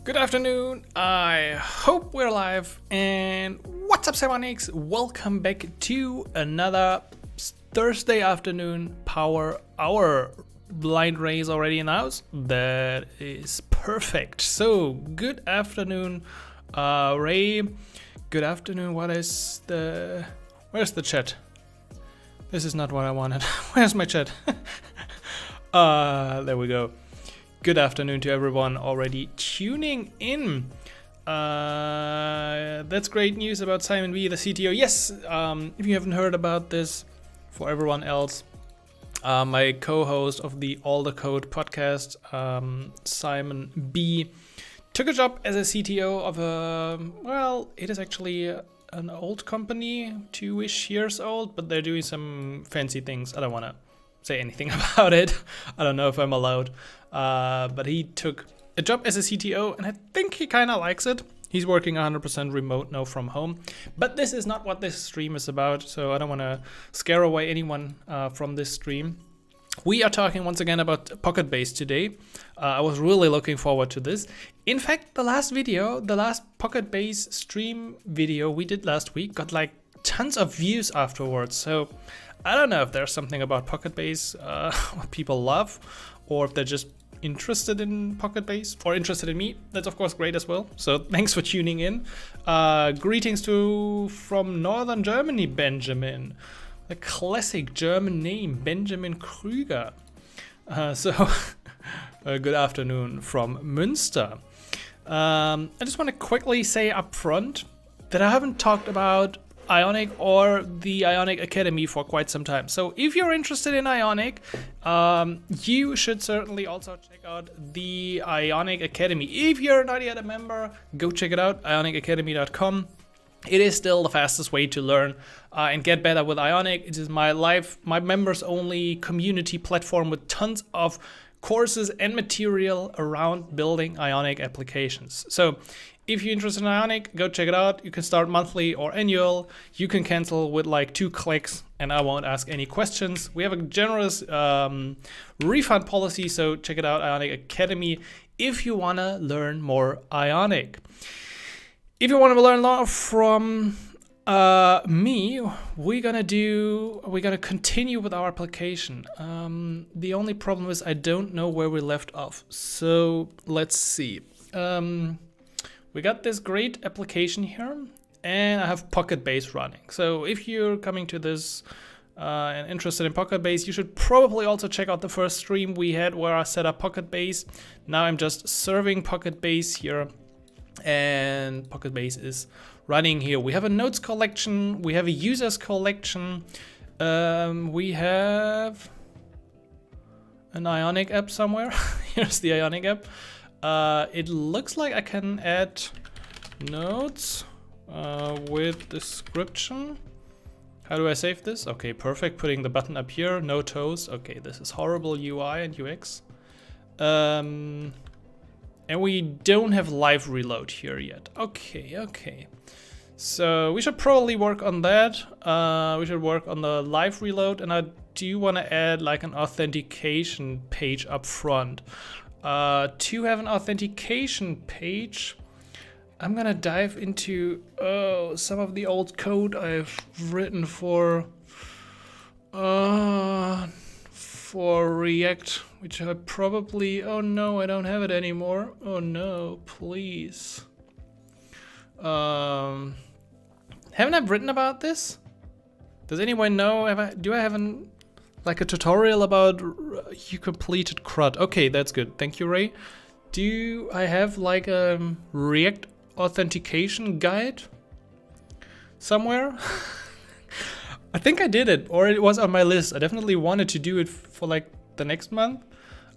Good afternoon, I hope we're live, and what's up Cybonics? Welcome back to another Thursday afternoon power hour. Blind Ray is already in the house. That is perfect. So, good afternoon, Ray. Good afternoon, where's the chat? This is not what I wanted. Where's my chat? There we go. Good afternoon to everyone already tuning in. That's great news about Simon B, the CTO. Yes, if you haven't heard about this, for everyone else, my co-host of the All the Code podcast, Simon B, took a job as a CTO of it is actually an old company, 2-ish years old, but they're doing some fancy things. I don't want to say anything about it. I don't know if I'm allowed. But he took a job as a CTO, and I think he kind of likes it. He's working 100% remote now from home. But this is not what this stream is about, so I don't want to scare away anyone from this stream. We are talking once again about PocketBase today. I was really looking forward to this. In fact, the last PocketBase stream video we did last week got like tons of views afterwards. So I don't know if there's something about PocketBase what people love, or if they're just interested in PocketBase or interested in me. That's of course great as well. So thanks for tuning in. Greetings from Northern Germany, Benjamin. A classic German name, Benjamin Krüger. Good afternoon from Münster. I just want to quickly say up front that I haven't talked about Ionic or the Ionic Academy for quite some time. So if you're interested in Ionic, you should certainly also check out the Ionic Academy. If you're not yet a member, go check it out, ionicacademy.com. It is still the fastest way to learn and get better with Ionic. It is my members only community platform with tons of courses and material around building Ionic applications. So if you're interested in Ionic, go check it out. You can start monthly or annual. You can cancel with like 2 clicks, and I won't ask any questions. We have a generous refund policy, so check it out, Ionic Academy, if you want to learn more Ionic. If you want to learn more from me, we're gonna continue with our application. The only problem is I don't know where we left off. So let's see. We got this great application here, and I have PocketBase running. So if you're coming to this and interested in PocketBase, you should probably also check out the first stream we had where I set up PocketBase. Now I'm just serving PocketBase here, and PocketBase is running here. We have a notes collection, we have a users collection, we have an Ionic app somewhere. Here's the Ionic app. It looks like I can add notes with description. How do I save this? Okay, perfect. Putting the button up here. No toes. Okay, this is horrible UI and UX. And we don't have live reload here yet. Okay. So we should probably work on that. We should work on the live reload, and I do want to add like an authentication page up front. To have an authentication page, I'm gonna dive into some of the old code I've written for React, which I probably, oh no, I don't have it anymore. Oh no, please. Haven't I written about this? Does anyone know? Do I have like a tutorial about you completed CRUD? Okay, that's good. Thank you, Ray. Do I have like a React authentication guide somewhere? I think I did it, or it was on my list. I definitely wanted to do it for like the next month.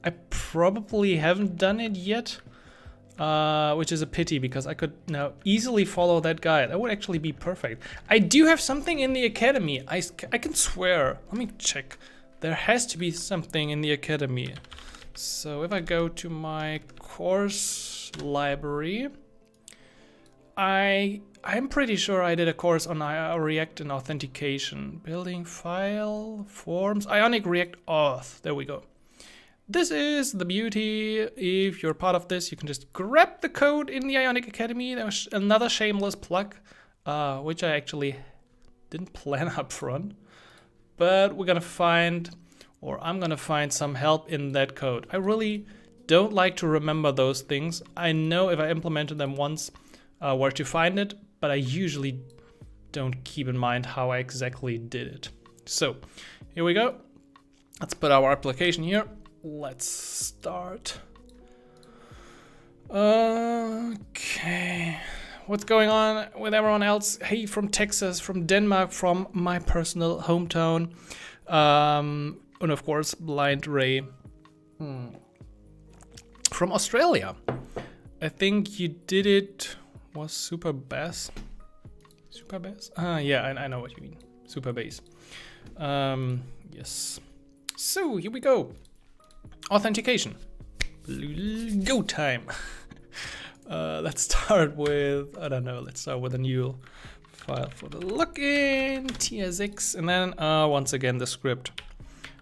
I probably haven't done it yet, which is a pity because I could now easily follow that guide. That would actually be perfect. I do have something in the Academy. I can swear. Let me check. There has to be something in the Academy. So if I go to my course library, I'm pretty sure I did a course on React and authentication. Building file, forms, Ionic React Auth. There we go. This is the beauty. If you're part of this, you can just grab the code in the Ionic Academy. There's another shameless plug, which I actually didn't plan up front. But we're gonna find, or I'm gonna find some help in that code. I really don't like to remember those things. I know if I implemented them once where to find it, but I usually don't keep in mind how I exactly did it. So here we go. Let's put our application here. Let's start. Okay. What's going on with everyone else? Hey, from Texas, from Denmark, from my personal hometown. And of course, Blind Ray. From Australia. I think you did it. Was Super Bass? Super Bass? Yeah, I know what you mean. Super Bass. Yes. So here we go. Authentication. Go time. Let's start with, I don't know, let's start with a new file for the login, tsx, and then once again the script.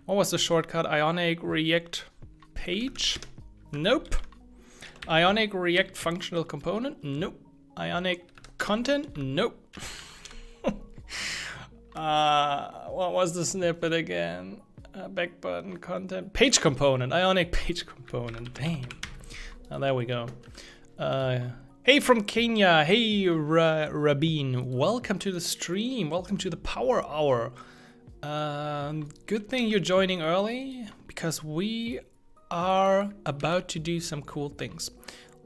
What was the shortcut? Ionic React page? Nope. Ionic React functional component? Nope. Ionic content? Nope. What was the snippet again? Back button content page component. Ionic page component. Damn. There we go. Hey from Kenya. Hey Rabin. Welcome to the stream. Welcome to the Power Hour. Good thing you're joining early because we are about to do some cool things.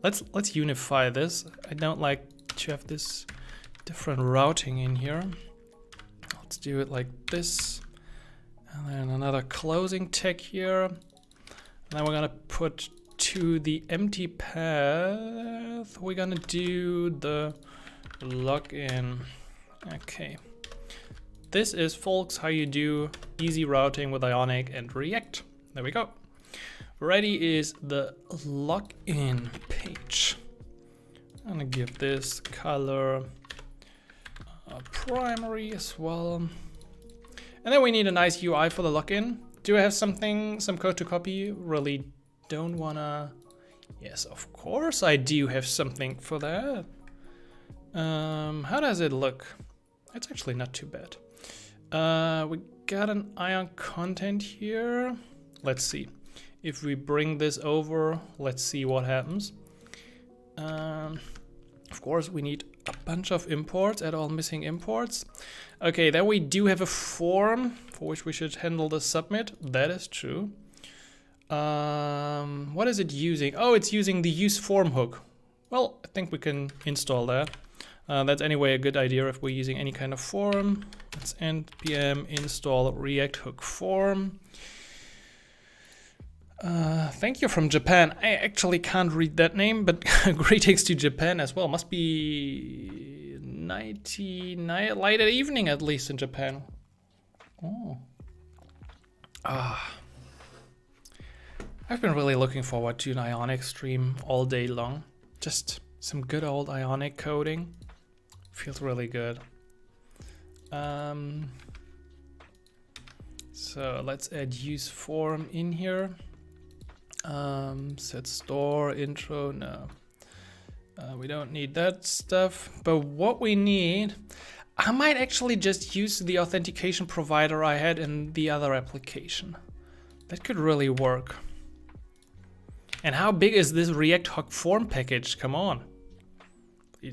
Let's unify this. I don't like to have this different routing in here. Let's do it like this. And then another closing tag here. And then we're gonna put to the empty path, we're gonna do the login. Okay. This is, folks, how you do easy routing with Ionic and React. There we go. Ready is the login page. I'm gonna give this color primary as well. And then we need a nice UI for the login. Do I have some code to copy? Really don't wanna. Yes, of course I do have something for that. How does it look? It's actually not too bad. We got an Ion content here. Let's see. If we bring this over, let's see what happens. Of course, we need a bunch of imports, add all missing imports. Okay, then we do have a form for which we should handle the submit. That is true. What is it using? Oh, it's using the use form hook. Well, I think we can install that. That's anyway a good idea if we're using any kind of form. Let's npm install React hook form. Thank you from Japan. I actually can't read that name, but greetings to Japan as well. Must be night light at evening at least in Japan. Oh. I've been really looking forward to an Ionic stream all day long. Just some good old Ionic coding. Feels really good. So let's add use form in here. Set store intro, no. We don't need that stuff. But what we need, I might actually just use the authentication provider I had in the other application. That could really work. And how big is this React hook form package? Come on.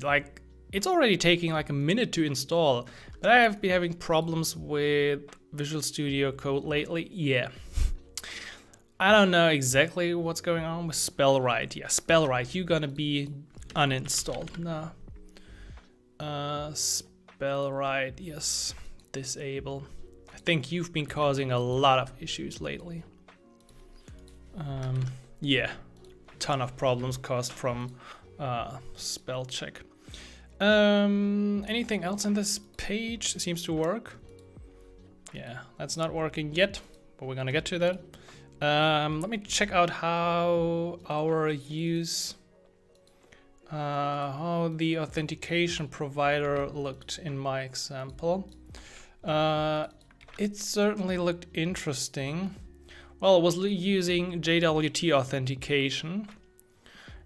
Like, it's already taking like a minute to install, but I have been having problems with Visual Studio Code lately. Yeah. I don't know exactly what's going on with spellwrite. Yeah, spellwrite, you're gonna be uninstalled. No. Spellwrite, yes. Disable. I think you've been causing a lot of issues lately. Yeah, ton of problems caused from spell check. Anything else in this page seems to work? Yeah, that's not working yet, but we're gonna get to that. Let me check out how our how the authentication provider looked in my example. It certainly looked interesting. well, it was using JWT authentication.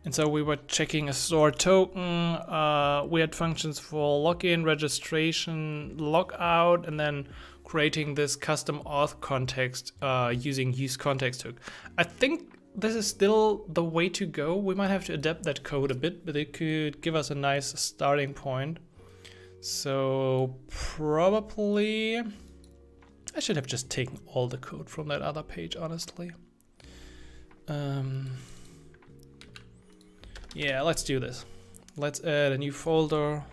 And so we were checking a stored token. We had functions for login, registration, logout, and then creating this custom auth context using use context hook. I think this is still the way to go. We might have to adapt that code a bit, but it could give us a nice starting point. So probably I should have just taken all the code from that other page, honestly. Yeah, let's do this. Let's add a new folder.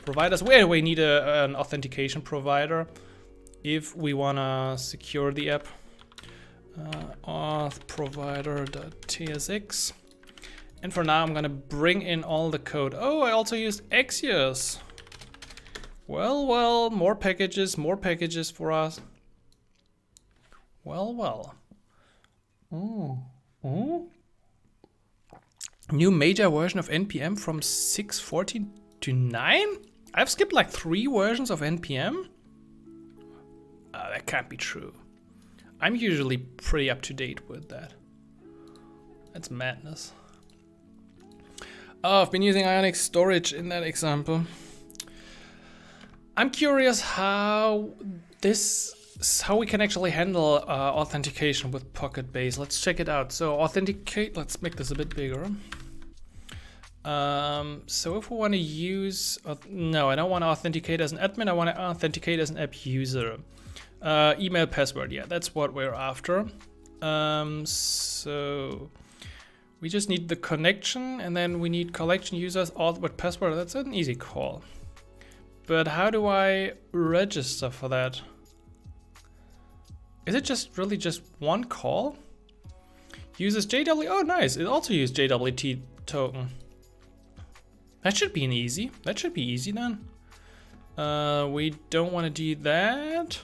Providers. Where we need an authentication provider if we wanna secure the app. Auth provider.tsx. And for now, I'm gonna bring in all the code. Oh, I also used Axios. Well, more packages for us. Well. New major version of NPM from 6.14 to 9? I've skipped like 3 versions of NPM? That can't be true. I'm usually pretty up to date with that. That's madness. Oh, I've been using Ionic storage in that example. I'm curious how we can actually handle authentication with PocketBase. Let's check it out. So authenticate, let's make this a bit bigger. So if we want to use, no, I don't want to authenticate as an admin. I want to authenticate as an app user. Email, password, yeah, that's what we're after. So we just need the connection, and then we need collection users, auth with password. That's an easy call. But how do I register for that? Is it just really just one call? Uses JW, oh nice, it also used JWT token. That should be easy. That should be easy then. We don't want to do that.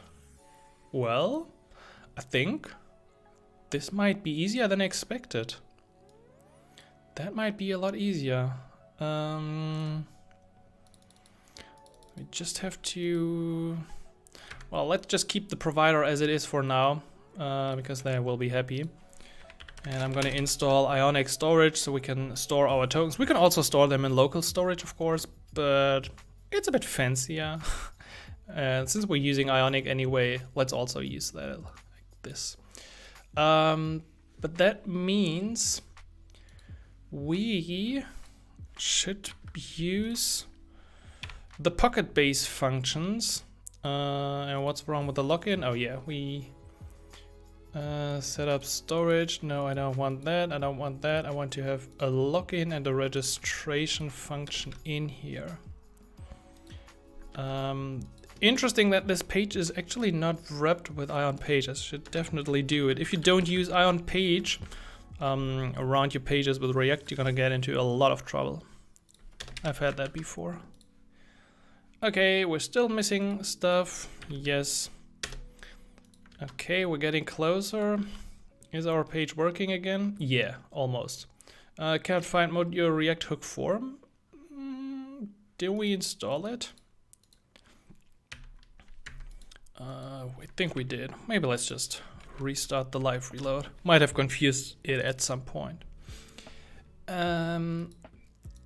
Well, I think this might be easier than expected. That might be a lot easier. We just have to, well, let's just keep the provider as it is for now, because they will be happy. And I'm gonna install Ionic storage so we can store our tokens. We can also store them in local storage, of course, but it's a bit fancier. And since we're using Ionic anyway, let's also use that like this. But that means we should use the PocketBase functions. And what's wrong with the login? Oh yeah, we set up storage. No, I don't want that. I don't want that. I want to have a login and a registration function in here. Interesting that this page is actually not wrapped with Ion Page. I should definitely do it. If you don't use Ion Page around your pages with React, you're gonna get into a lot of trouble. I've had that before. Okay, we're still missing stuff. Yes. Okay, we're getting closer. Is our page working again? Yeah, almost. Can't find your React hook form. Did we install it? I think we did. Maybe let's just restart the live reload. Might have confused it at some point.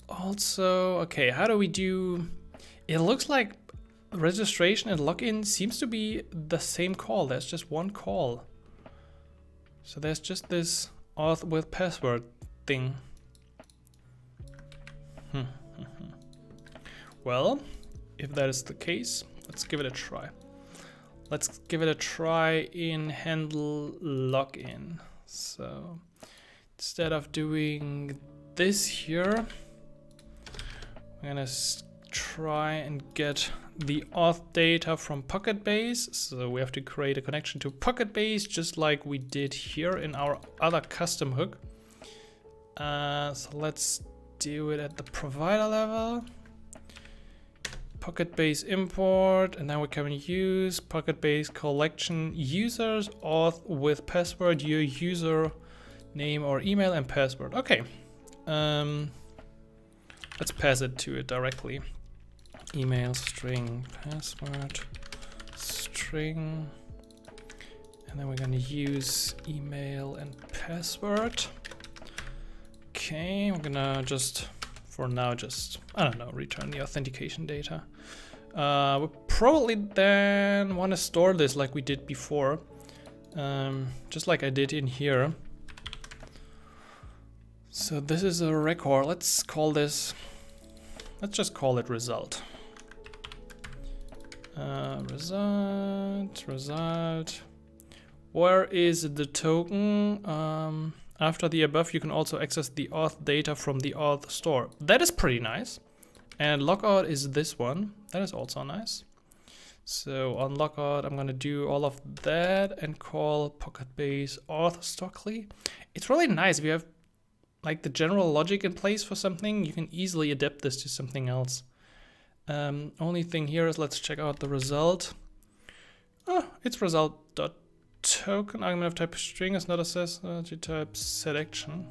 Also, okay, how do we do? It looks like registration and login seems to be the same call. There's just one call. So there's just this auth with password thing. Well, if that is the case, let's give it a try. Let's give it a try in handle login. So instead of doing this here, I'm gonna try and get the auth data from PocketBase. So we have to create a connection to PocketBase just like we did here in our other custom hook. So let's do it at the provider level. PocketBase import, and then we can use PocketBase collection users auth with password, your user name or email and password. Okay, let's pass it to it directly. Email string password string, And then we're gonna use email and password. Okay, we're gonna just, for now, just, I don't know, return the authentication data. We'll probably then want to store this like we did before. Just like I did in here. So this is a record. Let's call this, let's just call it result. Result. Where is the token? After the above, you can also access the auth data from the auth store. That is pretty nice. And logout is this one. That is also nice. So on logout, I'm gonna do all of that and call PocketBase auth stockly. It's really nice if you have like the general logic in place for something, you can easily adapt this to something else. Only thing here is let's check out the result. Oh, it's result.token. Argument of type string is not assessed. Type selection.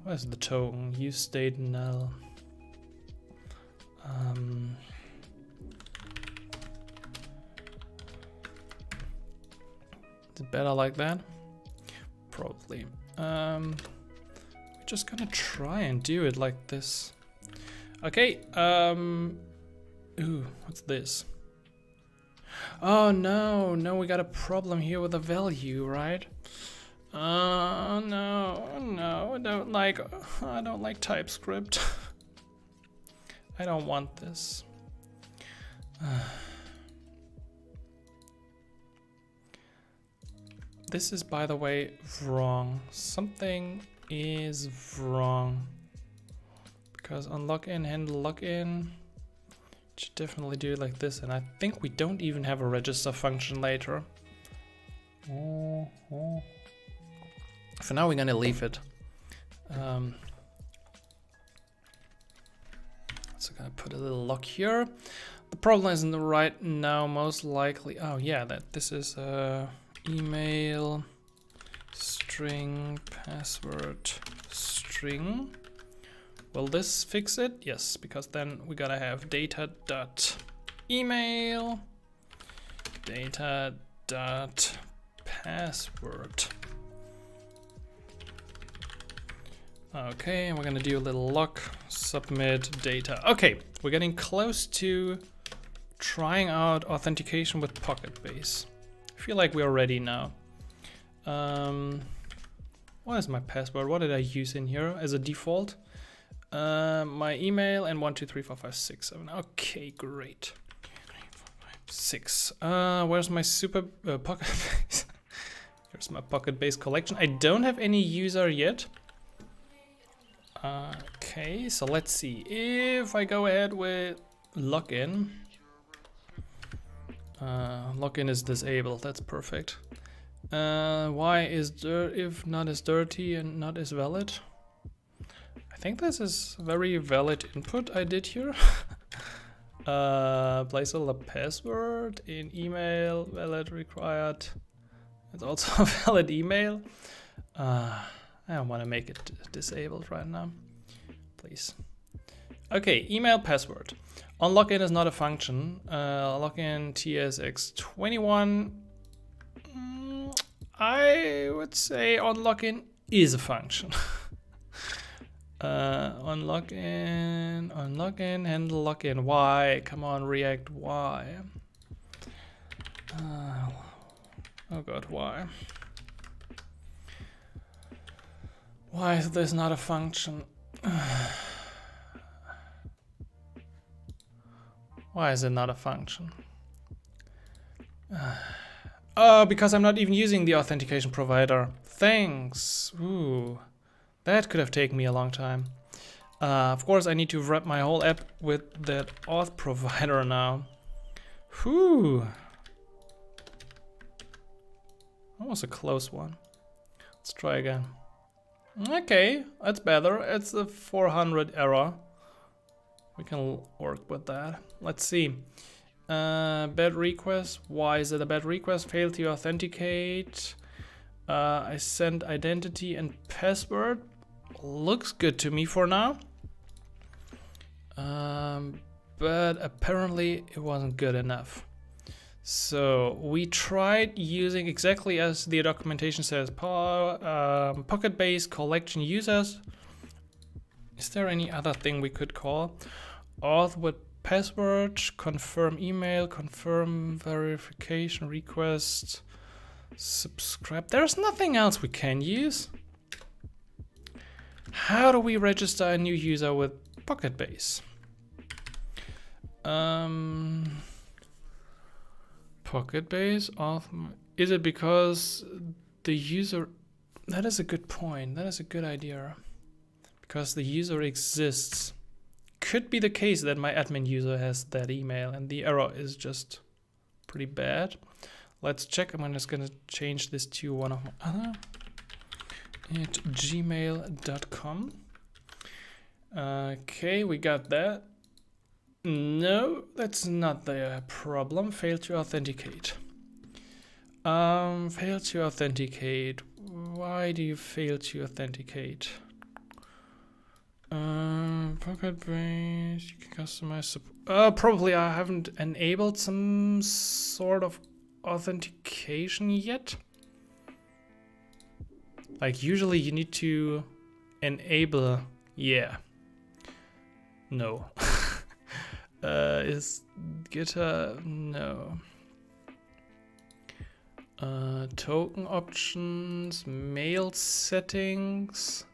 Where's the token? Use state null. Is it better like that? Probably. We're just gonna try and do it like this. Okay. Ooh, what's this? Oh no, we got a problem here with the value, right? No, I don't like TypeScript. I don't want this. This is, by the way, wrong. Something is wrong. Because on login, handle login, should definitely do it like this. And I think we don't even have a register function later. For now, we're gonna leave it. So I'm gonna put a little lock here. The problem is right now, most likely. Oh yeah, that this is email string password string. Will this fix it? Yes, because then we gotta have data.email data.password. Okay, and we're gonna do a little lock, submit data. Okay, we're getting close to trying out authentication with PocketBase. I feel like we're ready now. What is my password? What did I use in here as a default? My email and 1, 2, 3, 4, 5, 6, 7. Okay, great. 6. Where's my super PocketBase? Here's my PocketBase collection. I don't have any user yet. Okay, so let's see if I go ahead with login. Login is disabled. That's perfect. Why is if not as dirty and not as valid? I think this is very valid input I did here. Placeholder password in email, valid required. It's also a valid email. I don't want to make it disabled right now, please. Okay, email password. On login is not a function. Login TSX21. I would say on login is a function. On login, handle login. Why? Come on, React. Why? Oh god, why? Why is this not a function? Why is it not a function? Oh, because I'm not even using the authentication provider. Thanks. Ooh, that could have taken me a long time. Of course, I need to wrap my whole app with that auth provider now. Whew. That was a close one. Let's try again. Okay, that's better. It's a 400 error. We can work with that. Let's see. Bad request. Why is it a bad request? Failed to authenticate. I sent identity and password. Looks good to me for now. But apparently it wasn't good enough. So we tried using exactly as the documentation says, PocketBase collection users. Is there any other thing we could call? Auth with password, confirm email, confirm verification request, subscribe. There's nothing else we can use. How do we register a new user with PocketBase? PocketBase auth. Is it because the user? That is a good point. That is a good idea. Because the user exists. Could be the case that my admin user has that email and the error is just pretty bad. Let's check. I'm just gonna change this to one of my other at gmail.com. Okay, we got that. No, that's not the problem. Fail to authenticate. Fail to authenticate. Why do you fail to authenticate? PocketBase, you can customize. Probably I haven't enabled some sort of authentication yet. Like usually you need to enable. Yeah. No. Is GitHub? No. Token options, mail settings.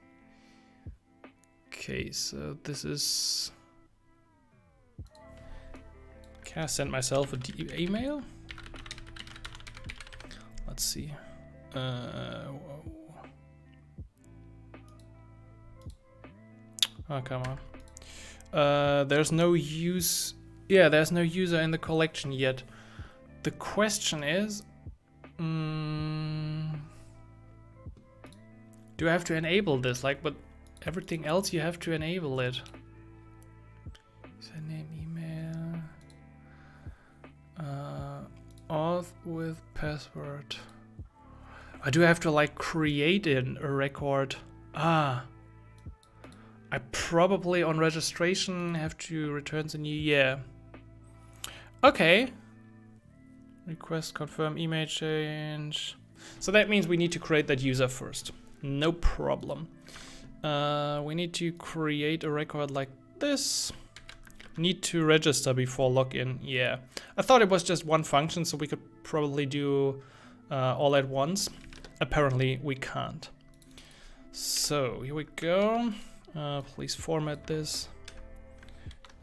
Okay, so this is. Can I send myself an email? Let's see. Oh, come on. There's no use. Yeah, there's no user in the collection yet. The question is, do I have to enable this? Like, but everything else you have to enable it. Username, email, auth with password. I do have to like create a record. I probably on registration have to return the new year. Okay. Request confirm email change. So that means we need to create that user first. No problem. We need to create a record like this. Need to register before login. Yeah. I thought it was just one function, so we could probably do all at once. Apparently we can't. So here we go. Please format this.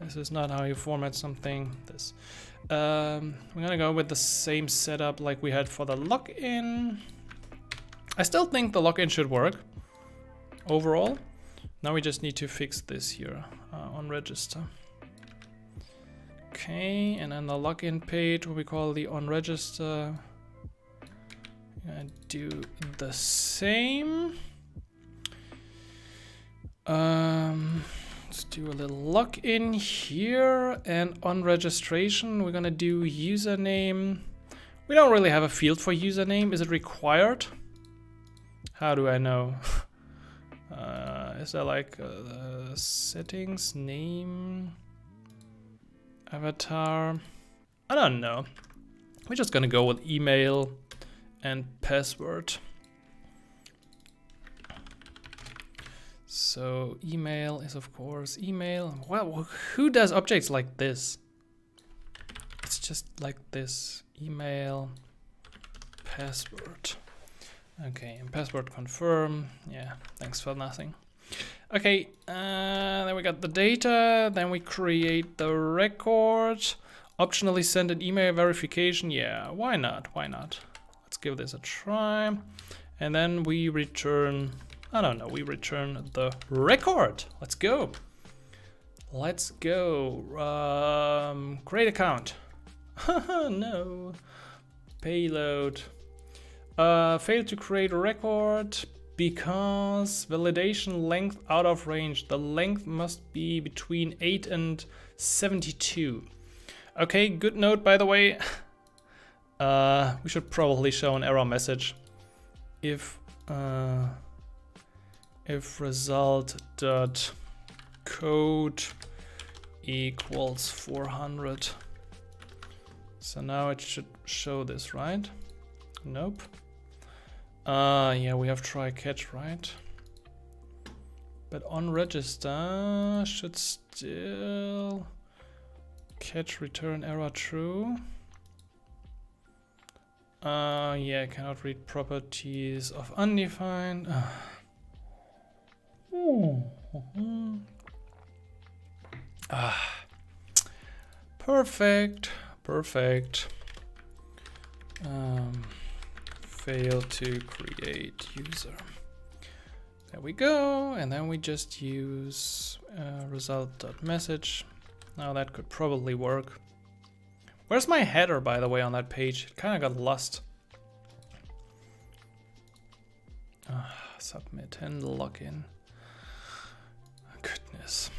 This is not how you format something. This. We're gonna go with the same setup like we had for the login. I still think the login should work overall. Now we just need to fix this here on register. Okay, and then the login page, what we call the on register. Do the same. Let's do a little login here, and on registration we're gonna do username. We don't really have a field for username. Is it required? How do I know? Is there like settings, name, avatar? I don't know. We're just gonna go with email and password. So email is of course email. Well, who does objects like this? It's just like this. Email, password. Okay, and password confirm. Yeah, thanks for nothing. Okay, then we got the data. Then we create the record. Optionally send an email verification. Yeah, why not? Why not? Let's give this a try. And then we return. I don't know, we return the record. Let's go. Let's go. Create account. No. Payload. Failed to create a record because validation length out of range. The length must be between 8 and 72. Okay, good note by the way. We should probably show an error message if result dot code equals 400. So now it should show this, right? Nope. Yeah, we have try catch, right? But on register should still catch return error true. Yeah, I cannot read properties of undefined. Perfect, perfect. Fail to create user. There we go, and then we just use result.message. Now that could probably work. Where's my header, by the way, on that page? It kind of got lost. Submit and login. Goodness.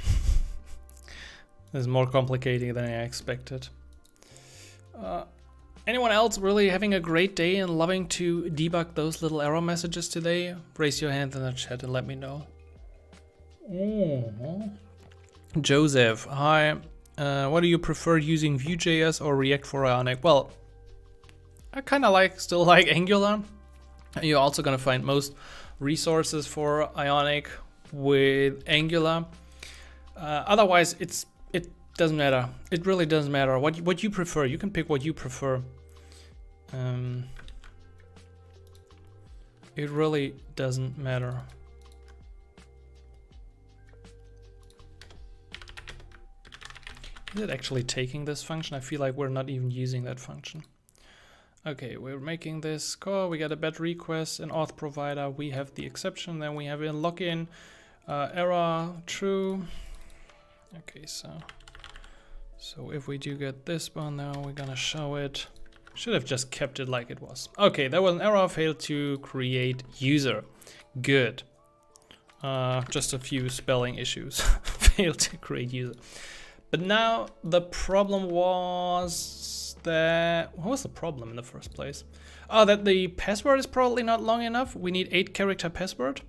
This is more complicated than I expected. Anyone else really having a great day and loving to debug those little error messages today? Raise your hand in the chat and let me know. Joseph, hi. What do you prefer, using Vue.js or React for Ionic? Well, I kind of still like Angular. You're also going to find most resources for Ionic with Angular. Otherwise, it doesn't matter. It really doesn't matter what you prefer. You can pick what you prefer. It really doesn't matter. Is it actually taking this function? I feel like we're not even using that function. Okay, we're making this call. We got a bad request, an auth provider. We have the exception. Then we have a login error true. Okay, so if we do get this one now, we're gonna show it. Should have just kept it like it was. Okay, there was an error, failed to create user. Good. Just a few spelling issues. Failed to create user. But now the problem was that, what was the problem in the first place? Oh, that the password is probably not long enough. We need 8-character password.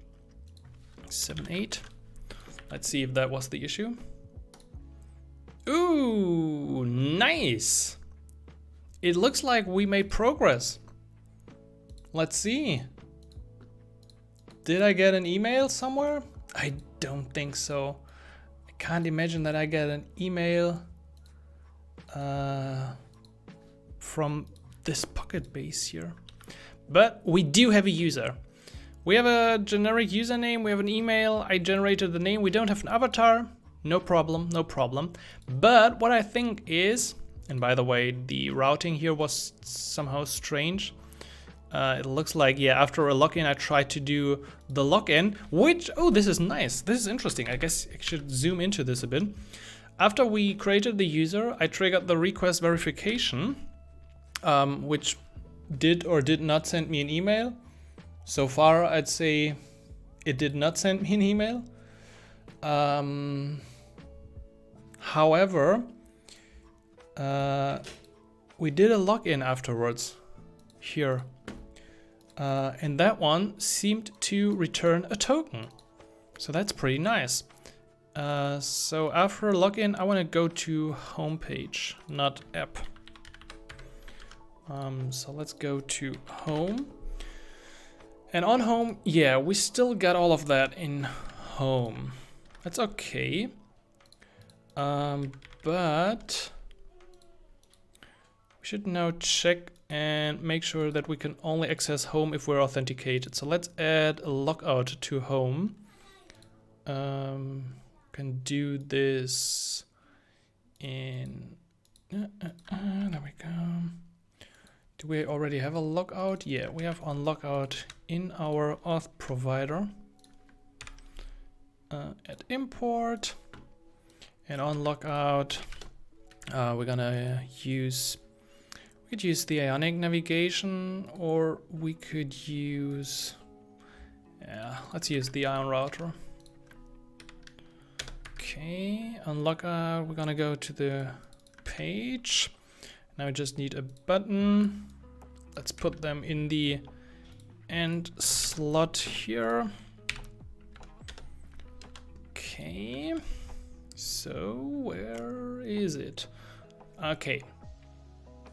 78. Let's see if that was the issue. Ooh, nice. It looks like we made progress. Let's see. Did I get an email somewhere? I don't think so. I can't imagine that I get an email from this PocketBase here. But we do have a user. We have a generic username, we have an email, I generated the name, we don't have an avatar. No problem, no problem. But what I think is, and by the way, the routing here was somehow strange. It looks like, yeah, after a login, I tried to do the login, which, oh, this is nice. This is interesting. I guess I should zoom into this a bit. After we created the user, I triggered the request verification, which did or did not send me an email. So far, I'd say it did not send me an email. However, we did a login afterwards here. And that one seemed to return a token. So that's pretty nice. So after login, I want to go to homepage, not app. So let's go to home. And on home, yeah, we still got all of that in home. That's okay. But we should now check and make sure that we can only access home if we're authenticated. So let's add a logout to home. Can do this in there we go. Do we already have a logout? Yeah, we have on logout in our auth provider. Add import, and on logout we're gonna use, we could use the Ionic navigation, or we could use, yeah, let's use the Ion router. Okay, on logout we're gonna go to the page. Now we just need a button. Let's put them in the end slot here. Okay, so where is it? Okay,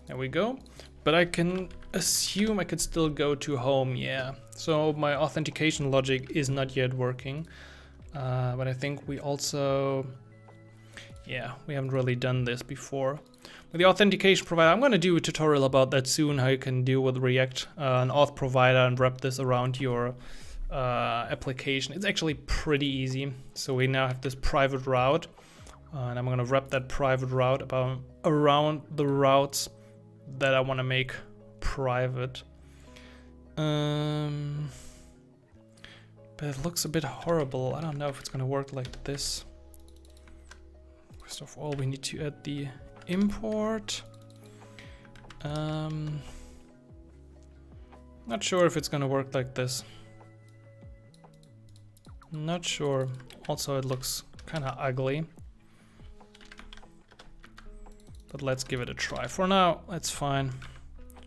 There we go. But I can assume I could still go to home, yeah. So my authentication logic is not yet working. But I think we also, yeah, we haven't really done this before. With the authentication provider, I'm gonna do a tutorial about that soon, how you can deal with React, an auth provider, and wrap this around your application. It's actually pretty easy. So we now have this private route, and I'm gonna wrap that private route around the routes that I want to make private. But it looks a bit horrible. I don't know if it's gonna work like this. First of all, we need to add the import. Not sure if it's gonna work like this. Not sure. Also, it looks kind of ugly. But let's give it a try. For now, that's fine.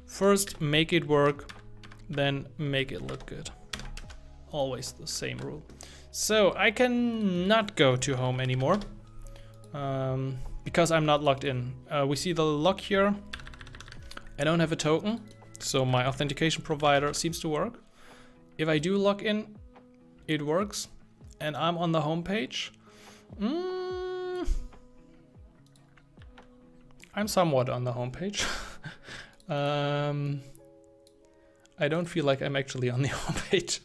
First, make it work, then make it look good. Always the same rule. So I cannot go to home anymore because I'm not logged in. We see the log here. I don't have a token, so my authentication provider seems to work. If I do log in, it works, and I'm on the home page. I'm somewhat on the home page. I don't feel like I'm actually on the home page.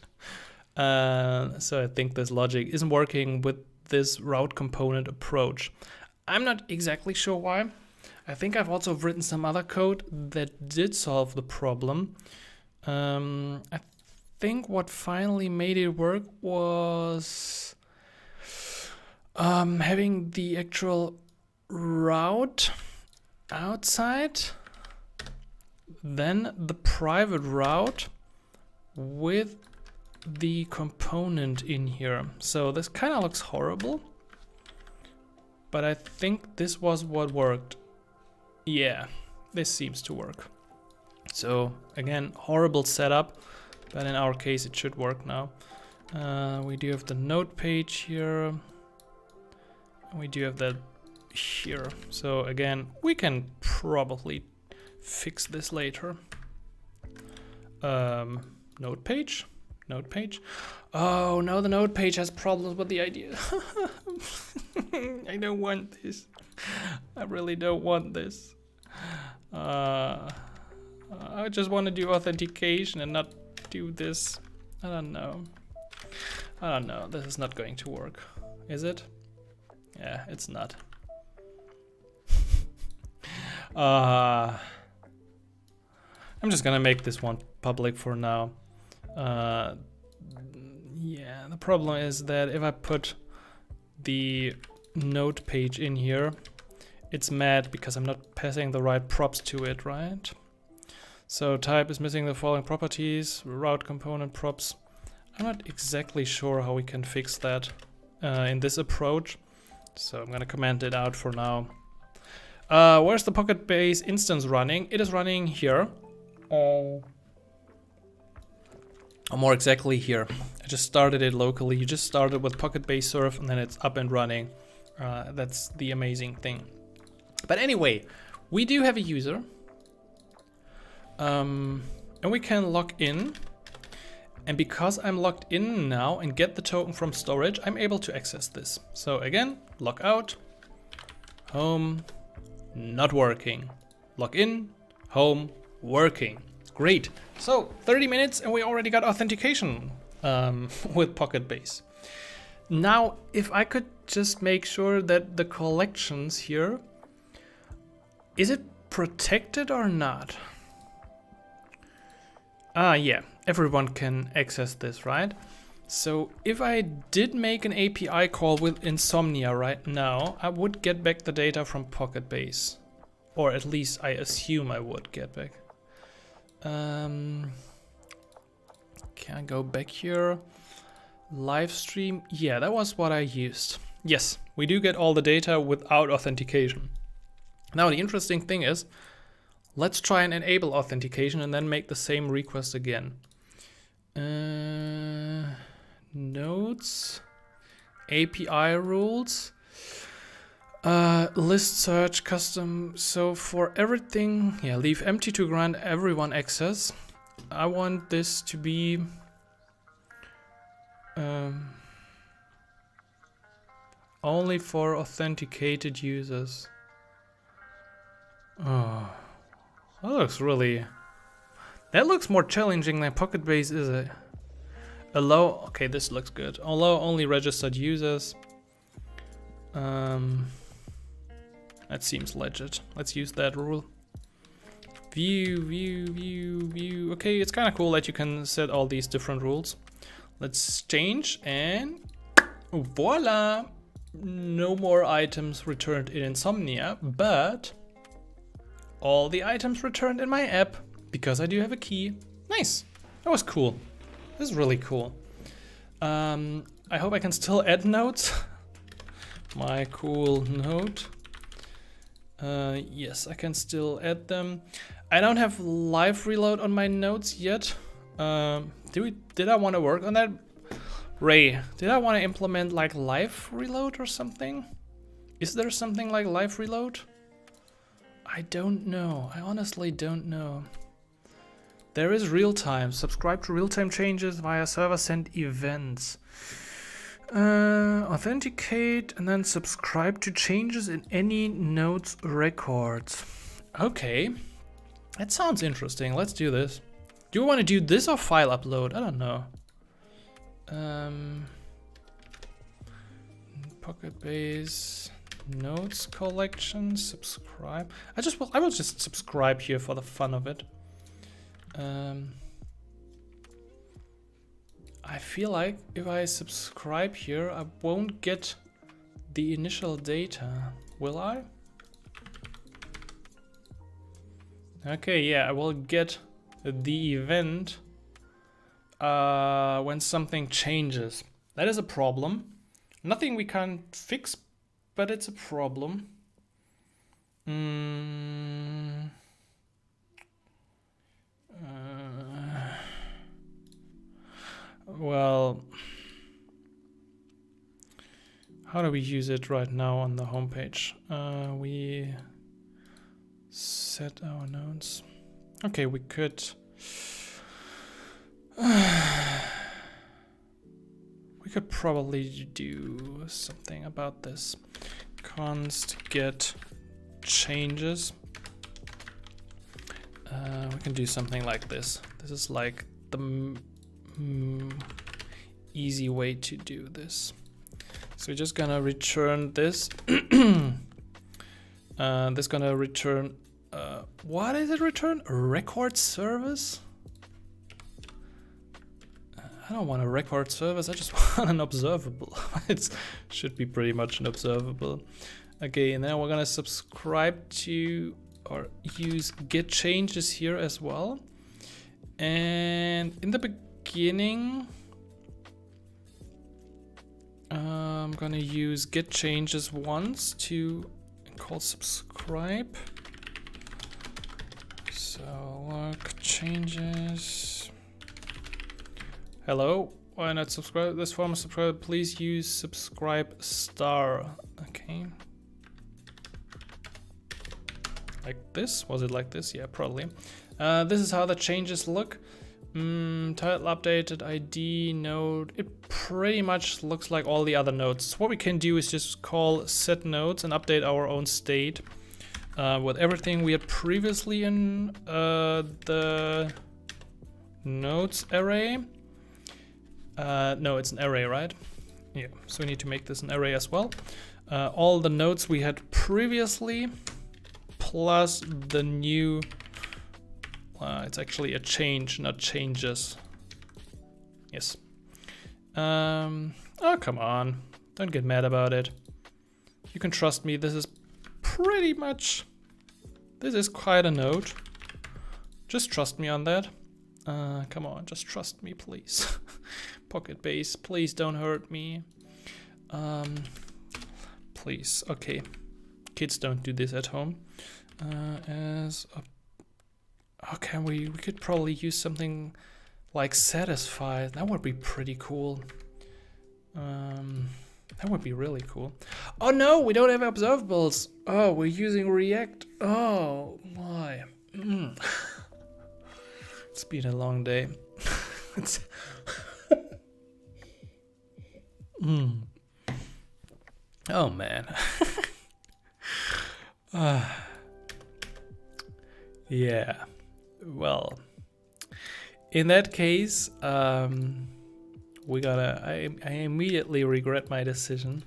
So I think this logic isn't working with this route component approach. I'm not exactly sure why. I think I've also written some other code that did solve the problem. I think what finally made it work was having the actual route outside, then the private route with the component in here. So this kind of looks horrible, but I think this was what worked. Yeah, this seems to work. So again, horrible setup, but in our case it should work now. We do have the node page here, and we do have that here. So again, we can probably fix this later. Node page. Oh no, the node page has problems with the idea. I don't want this. I really don't want this. I just want to do authentication and not do this. I don't know. This is not going to work. Is it? Yeah, it's not. I'm just gonna make this one public for now. Yeah, the problem is that if I put the node page in here, it's mad because I'm not passing the right props to it, right? So type is missing the following properties, route component props. I'm not exactly sure how we can fix that in this approach. So I'm gonna comment it out for now. Where's the PocketBase instance running? It is running here. Or more exactly here. I just started it locally. You just started with PocketBase serve and then it's up and running. That's the amazing thing. But anyway, we do have a user. And we can log in. And because I'm logged in now and get the token from storage, I'm able to access this. So again, log out, home, not working. Log in, home, working. Great. So 30 minutes and we already got authentication with PocketBase. Now, if I could just make sure that the collections here, is it protected or not? Yeah, everyone can access this, right? So if I did make an API call with Insomnia right now, I would get back the data from PocketBase. Or at least I assume I would get back. Can I go back here? Live stream. Yeah, that was what I used. Yes, we do get all the data without authentication. Now the interesting thing is, let's try and enable authentication and then make the same request again. Nodes, API rules. List search custom. So for everything, yeah, leave empty to grant everyone access. I want this to be only for authenticated users. Oh, that looks more challenging than PocketBase, is it? Allow, okay, this looks good. Allow only registered users. That seems legit. Let's use that rule. View. Okay, it's kind of cool that you can set all these different rules. Let's change and voila! No more items returned in Insomnia, but all the items returned in my app because I do have a key. Nice. That was cool. This is really cool. I hope I can still add notes. My cool note. Yes, I can still add them. I don't have live reload on my notes yet. Did I want to work on that? Ray, did I want to implement like live reload or something? Is there something like live reload? I don't know. I honestly don't know. There is real time. Subscribe to real time changes via server send events. Authenticate and then subscribe to changes in any nodes records. Okay, that sounds interesting. Let's do this. Do you want to do this or file upload? I don't know. PocketBase notes collection, subscribe. I will just subscribe here for the fun of it. I feel like if I subscribe here, I won't get the initial data, will I? Okay, yeah, I will get the event when something changes. That is a problem. Nothing we can't fix, but it's a problem. Well, how do we use it right now on the homepage? We set our nodes. Okay, we could probably do something about this. Const get changes. We can do something like this. This is like the easy way to do this. So we're just gonna return this. This gonna return. What is it return? A record service? I don't want a record service. I just want an observable. It should be pretty much an observable. Okay, and then we're gonna subscribe to or use get changes here as well. And in the beginning, I'm gonna use get changes once to call subscribe. So look changes. Hello, why not subscribe this form of subscribe? Please use subscribe star. Okay. Like this? Was it like this? Yeah, probably. This is how the changes look. Title updated, ID, node. It pretty much looks like all the other nodes. So what we can do is just call set nodes and update our own state with everything we had previously in the nodes array. No, it's an array, right? Yeah, so we need to make this an array as well. All the nodes we had previously plus the new, it's actually a change, not changes. Yes. Oh, come on. Don't get mad about it. You can trust me. This is pretty much, this is quite a node. Just trust me on that. Come on, just trust me, please. PocketBase, please don't hurt me. Please, okay. Kids don't do this at home. Okay, we could probably use something like satisfy. That would be pretty cool. That would be really cool. Oh no, we don't have observables. Oh, we're using React. Oh my. It's been a long day. It's Oh man. Yeah. Well, in that case, we gotta. I immediately regret my decision.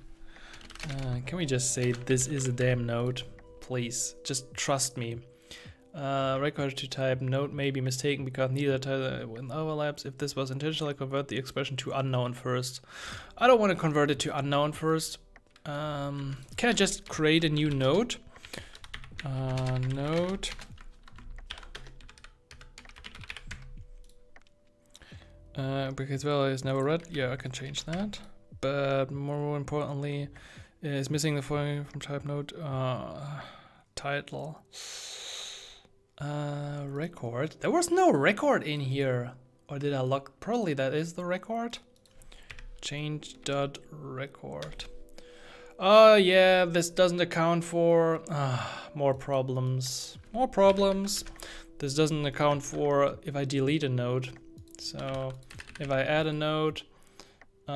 Can we just say this is a damn node, please? Just trust me. Record to type node may be mistaken because neither type when overlaps. If this was intentional, convert the expression to unknown first. I don't want to convert it to unknown first. Can I just create a new node? Node. Because value is never read. Yeah, I can change that. But more importantly, is missing the following from type node. Title. Record. There was no record in here. Or did I log? Probably that is the record. Change.record. Oh yeah, this doesn't account for more problems. More problems. This doesn't account for if I delete a node. So if I add a node, if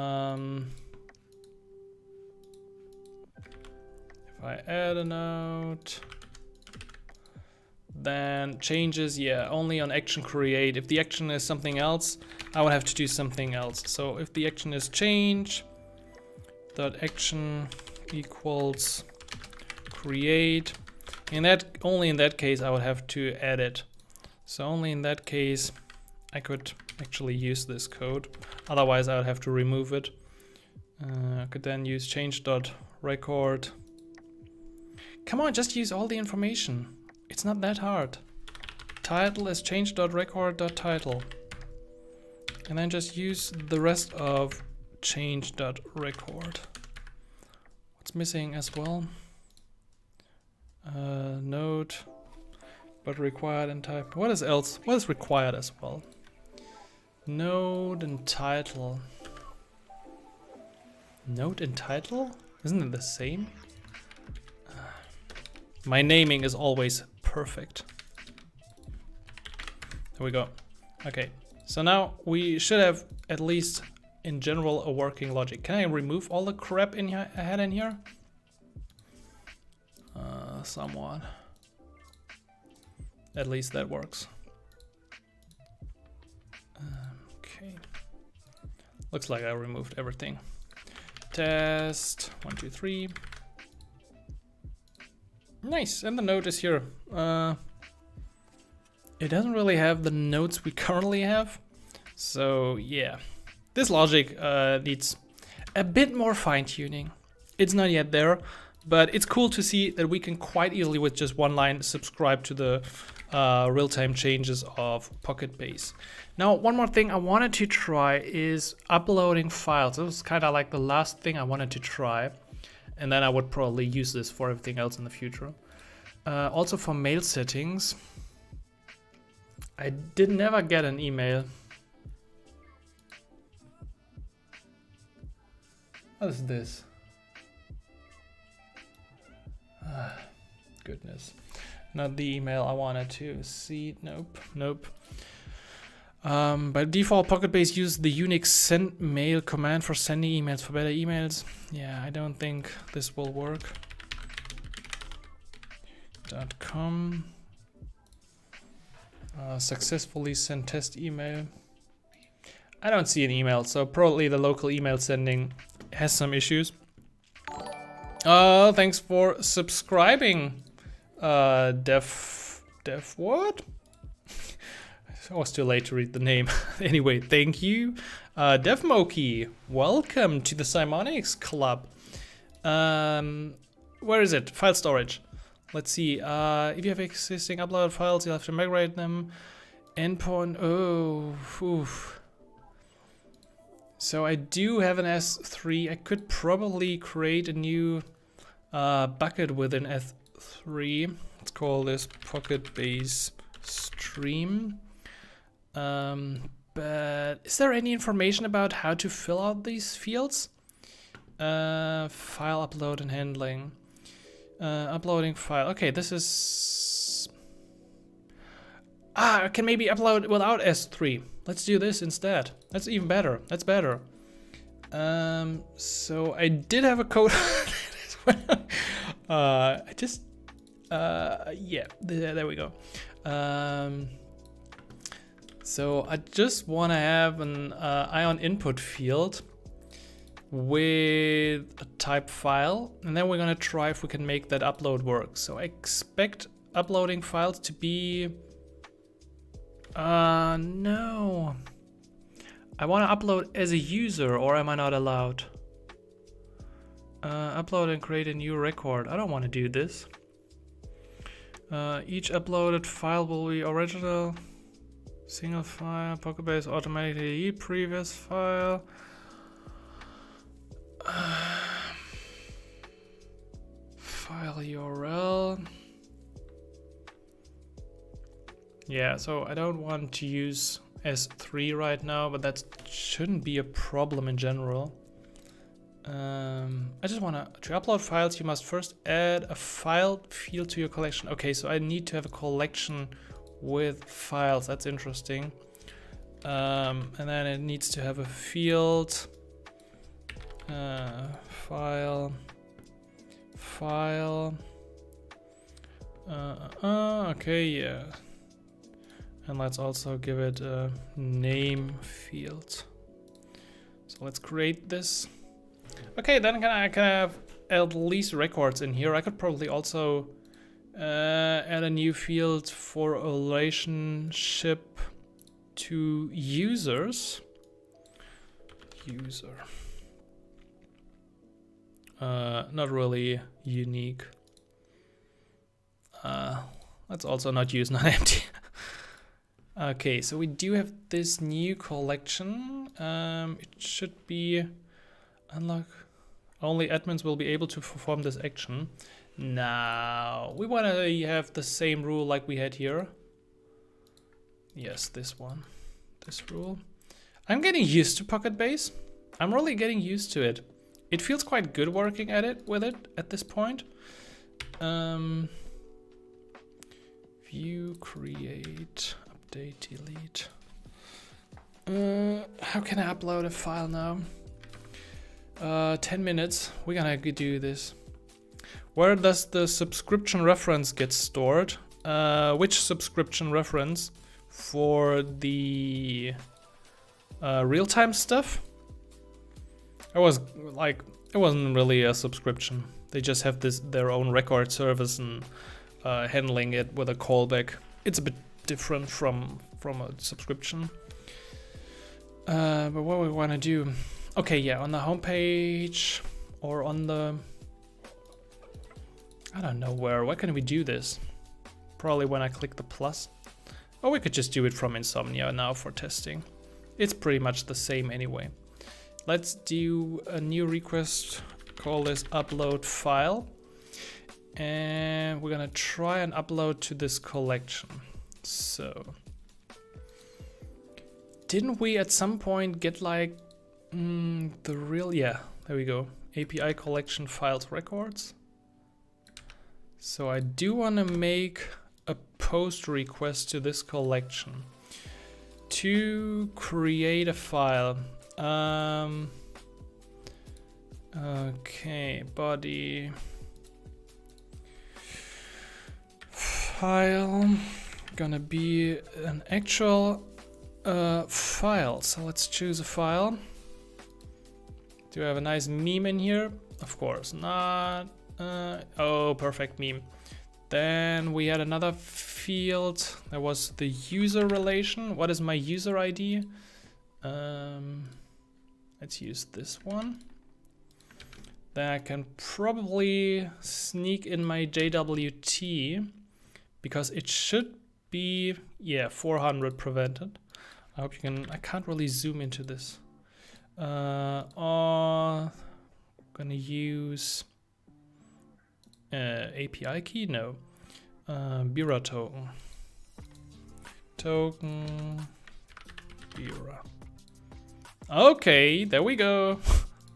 I add a node, then changes, yeah, only on action create. If the action is something else, I would have to do something else. So if the action is change, dot action equals create, and that only in that case I would have to edit. So only in that case I could actually use this code. Otherwise I would have to remove it. I could then use change.record. Come on, just use all the information. It's not that hard. Title is change.record.title. And then just use the rest of change.record. What's missing as well? Node, but required and type. What is else? What is required as well? Node and title. Node and title? Isn't it the same? My naming is always perfect. There we go. Okay, so now we should have at least in general a working logic. Can I remove all the crap in here I had in here? Somewhat. At least that works. Okay. Looks like I removed everything. Test 1, 2, 3. Nice, and the node is here. It doesn't really have the nodes we currently have. So yeah, this logic needs a bit more fine-tuning. It's not yet there, but it's cool to see that we can quite easily with just one line subscribe to the real-time changes of PocketBase. Now, one more thing I wanted to try is uploading files. It was kind of like the last thing I wanted to try. And then I would probably use this for everything else in the future. Also for mail settings. I did never get an email. What is this? Goodness. Not the email I wanted to see. Nope, nope. By default, PocketBase uses the Unix send mail command for sending emails for better emails. Yeah, I don't think this will work. .com. Successfully send test email. I don't see an email, so probably the local email sending has some issues. Thanks for subscribing. Dev what? It was too late to read the name. Anyway, thank you. DevMoki, welcome to the Simonics Club. Where is it? File storage. Let's see. If you have existing uploaded files, you'll have to migrate them. Endpoint. Oh, oof. So I do have an S3. I could probably create a new bucket within S3. Let's call this PocketBase stream. But is there any information about how to fill out these fields? File upload and handling. Uploading file. Okay, this is... I can maybe upload without S3. Let's do this instead. That's even better. That's better. So I did have a code. Yeah, there we go. So I just want to have an Ion input field with a type file, and then we're gonna try if we can make that upload work. So I expect uploading files to be no, I want to upload as a user, or am I not allowed? Upload and create a new record. I don't want to do this. Each uploaded file will be original, single file, PocketBase automatically delete previous file. File URL. Yeah, so I don't want to use S3 right now, but that shouldn't be a problem in general. I just want to upload files. You must first add a file field to your collection. Okay, so I need to have a collection with files. That's interesting. And then it needs to have a field. File. Okay, yeah. And let's also give it a name field. So let's create this. Okay, then I can have at least records in here. I could probably also add a new field for a relationship to users. User. Not really unique. Let's also not use non-empty. Okay, so we do have this new collection. It should be unlock. Only admins will be able to perform this action. Now, we want to have the same rule like we had here. Yes, this one. This rule. I'm getting used to PocketBase. I'm really getting used to it. It feels quite good working with it at this point. View, create, update, delete. How can I upload a file now? 10 minutes. We're gonna do this. Where does the subscription reference get stored? Which subscription reference? For the real-time stuff? It wasn't really a subscription. They just have their own record service and handling it with a callback. It's a bit different from a subscription. But what we want to do? Okay, yeah, on the homepage or on the, I don't know where can we do this? Probably when I click the plus. Or we could just do it from Insomnia now for testing. It's pretty much the same anyway. Let's do a new request, call this upload file. And we're gonna try and upload to this collection. So, didn't we at some point get like the real, yeah, there we go. API collection files records. So I do want to make a post request to this collection to create a file. Okay, body file gonna be an actual file. So let's choose a file. Do I have a nice meme in here? Of course not. Oh, perfect meme. Then we had another field. There was the user relation. What is my user ID? Let's use this one. Then I can probably sneak in my JWT because it should be, yeah, 400 prevented. I hope you can, I can't really zoom into this. Gonna use API key? No. Bira token. Bira. Okay, there we go.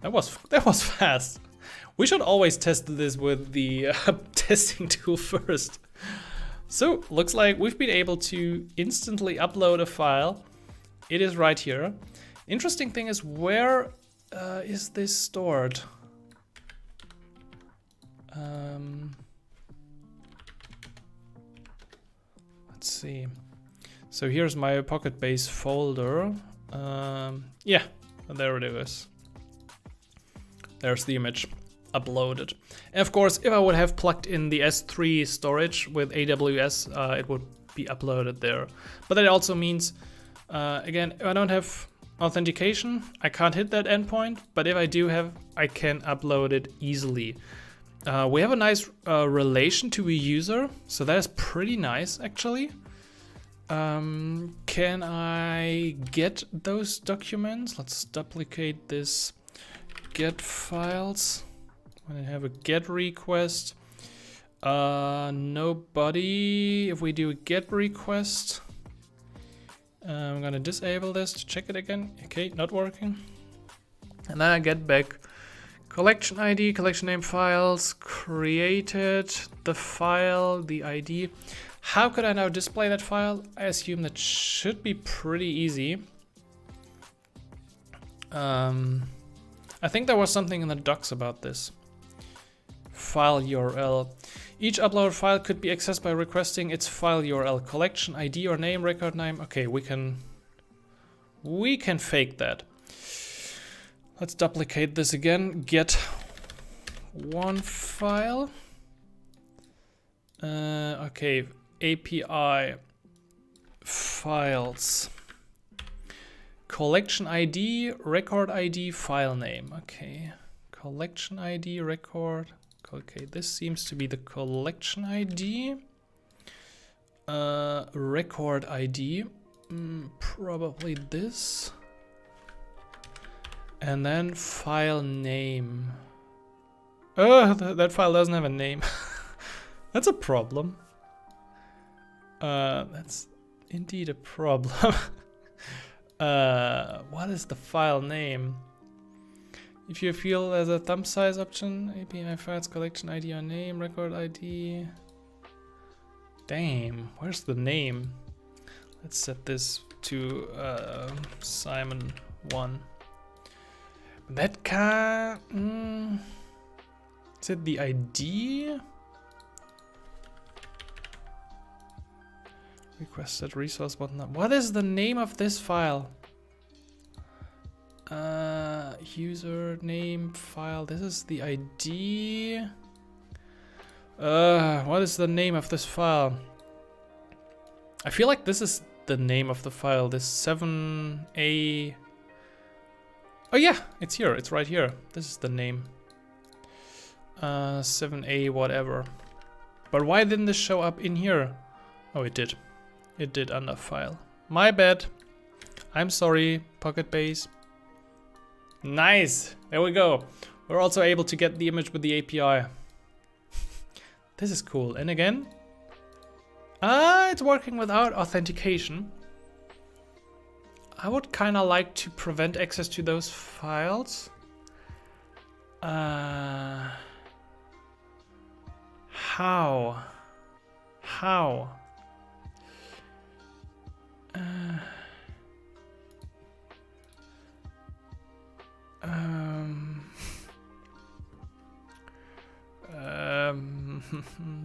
That was fast. We should always test this with the testing tool first. So looks like we've been able to instantly upload a file. It is right here. Interesting thing is, where is this stored? Let's see. So here's my PocketBase folder. Yeah, there it is. There's the image uploaded. And of course, if I would have plugged in the S3 storage with AWS, it would be uploaded there. But that also means, again, if I don't have authentication, I can't hit that endpoint. But if I do have, I can upload it easily. We have a nice relation to a user, so that is pretty nice actually. Can I get those documents? Let's duplicate this get files. When I have a get request, nobody. If we do a get request, I'm gonna disable this to check it again. Okay, not working. And then I get back collection ID, collection name, files, created, the file, the ID. How could I now display that file? I assume that should be pretty easy. I think there was something in the docs about this. File URL. Each uploaded file could be accessed by requesting its file URL, collection ID or name, record name. Okay, we can fake that. Let's duplicate this again. Get one file. Okay, API files. Collection ID, record ID, file name. Okay, collection ID, record. Okay, this seems to be the collection ID. Record ID, probably this. And then file name. Oh, that file doesn't have a name. That's a problem. That's indeed a problem. What is the file name? If you feel there's a thumb size option, API files, collection ID or name, record ID. Damn, where's the name? Let's set this to Simon1. That can. Is it the ID? Requested resource button. What is the name of this file? Username file. This is the ID. What is the name of this file? I feel like this is the name of the file. This 7A. Oh yeah, it's here. It's right here. This is the name. 7A whatever. But why didn't this show up in here? Oh, it did. It did under file. My bad. I'm sorry, PocketBase. Nice. There we go. We're also able to get the image with the API. This is cool. And again, it's working without authentication. I would kind of like to prevent access to those files. How?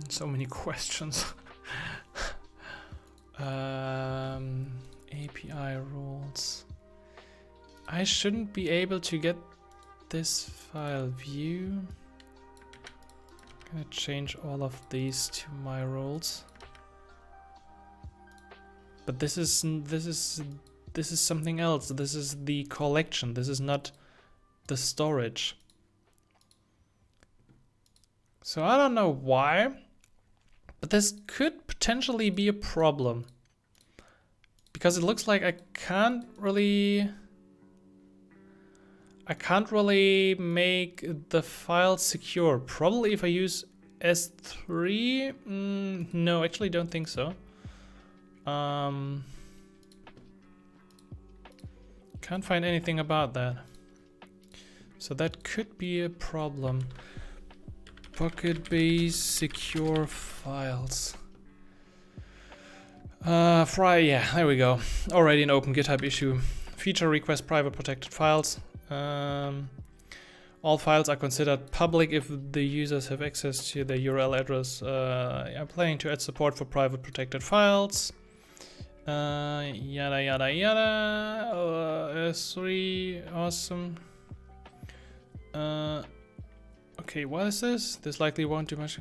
So many questions. API rules. I shouldn't be able to get this file view. I'm gonna change all of these to my roles. But this is something else. This is the collection. This is not the storage. So I don't know why, but this could potentially be a problem. Because it looks like I can't really make the file secure. Probably if I use S3. No, actually don't think so. Can't find anything about that. So that could be a problem. PocketBase secure files. Yeah, there we go. Already an open GitHub issue. Feature request private protected files. All files are considered public if the users have access to the URL address. I'm planning to add support for private protected files. Yada yada yada. S3, awesome. Okay, what is this? This likely won't do much.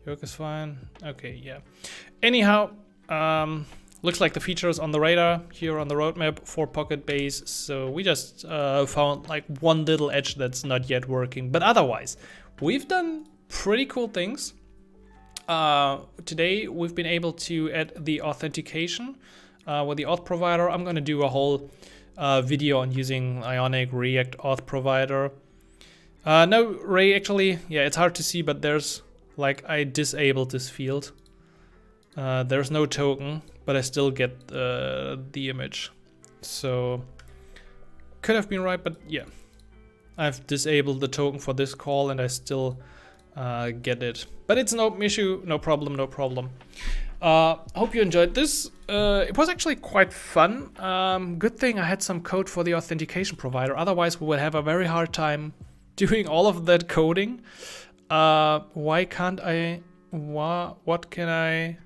Yoke is fine. Okay, yeah. Anyhow, looks like the feature is on the radar here on the roadmap for PocketBase. So we just found like one little edge that's not yet working. But otherwise, we've done pretty cool things. Today, we've been able to add the authentication with the auth provider. I'm going to do a whole video on using Ionic React auth provider. No, Ray, actually, yeah, it's hard to see, but there's like I disabled this field. There's no token, but I still get the image. So could have been right, but yeah, I've disabled the token for this call and I still get it. But it's an open issue, no problem, no problem. Hope you enjoyed this. It was actually quite fun. Good thing I had some code for the authentication provider. Otherwise, we would have a very hard time doing all of that coding. Why can't I? What can I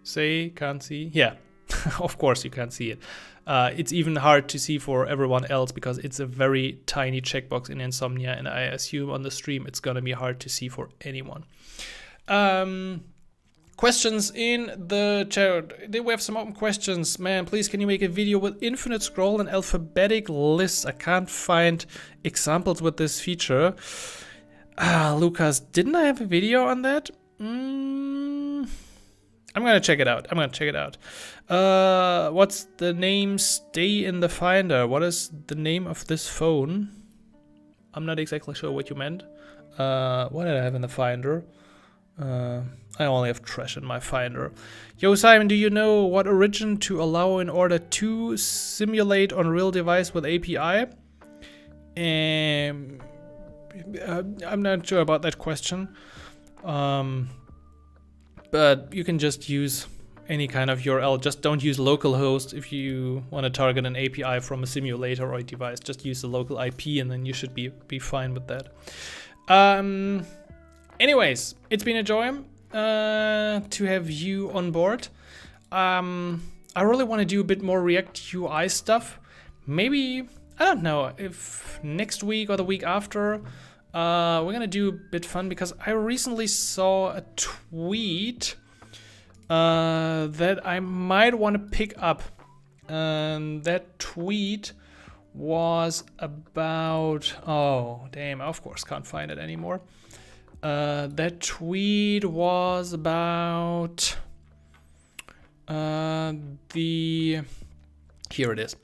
say? Can't see? Yeah, of course you can't see it. It's even hard to see for everyone else because it's a very tiny checkbox in Insomnia, and I assume on the stream it's gonna be hard to see for anyone. Questions in the chat. We have some open questions. Man, please can you make a video with infinite scroll and alphabetic lists? I can't find examples with this feature. Lucas, didn't I have a video on that? I'm gonna check it out. What's the name? Stay in the Finder. What is the name of this phone? I'm not exactly sure what you meant. What did I have in the Finder? I only have trash in my Finder. Yo, Simon, do you know what origin to allow in order to simulate on real device with API? I'm not sure about that question. But you can just use any kind of URL. Just don't use localhost if you want to target an API from a simulator or a device. Just use the local IP and then you should be fine with that. Anyways, it's been a joy to have you on board. I really want to do a bit more React UI stuff. Maybe, I don't know, if next week or the week after, we're gonna do a bit fun because I recently saw a tweet that I might want to pick up. That tweet was about, oh damn, I of course can't find it anymore. That tweet was about here it is.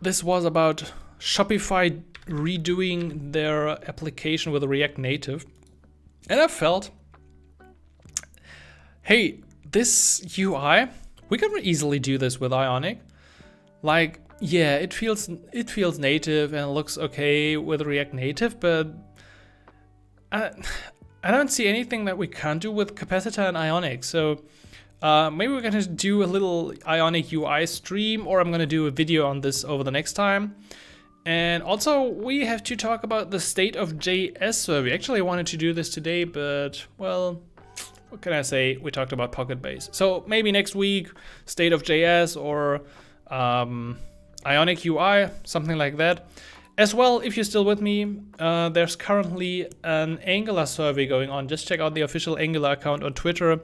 This was about Shopify redoing their application with React Native, and I felt, hey, this UI, we can easily do this with Ionic. Like, yeah, it feels native and looks okay with React Native, but I don't see anything that we can't do with Capacitor and Ionic. So maybe we're gonna do a little Ionic UI stream, or I'm gonna do a video on this over the next time. And also we have to talk about the state of JS survey. Actually, I wanted to do this today, but well, what can I say? We talked about PocketBase. So maybe next week, state of JS or Ionic UI, something like that. As well, if you're still with me, there's currently an Angular survey going on. Just check out the official Angular account on Twitter.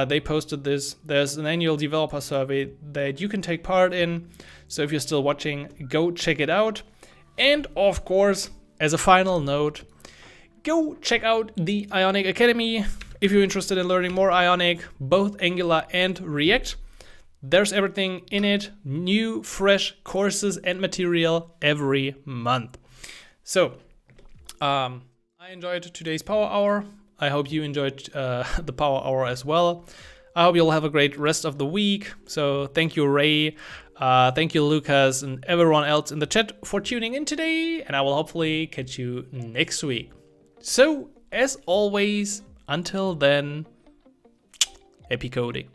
They posted this. There's an annual developer survey that you can take part in. So if you're still watching, go check it out. And of course, as a final note, go check out the Ionic Academy. If you're interested in learning more Ionic, both Angular and React, there's everything in it, new, fresh courses and material every month. So, I enjoyed today's Power Hour. I hope you enjoyed the Power Hour as well. I hope you'll have a great rest of the week. So thank you, Ray. Thank you, Lucas, and everyone else in the chat for tuning in today. And I will hopefully catch you next week. So, as always, until then, happy coding.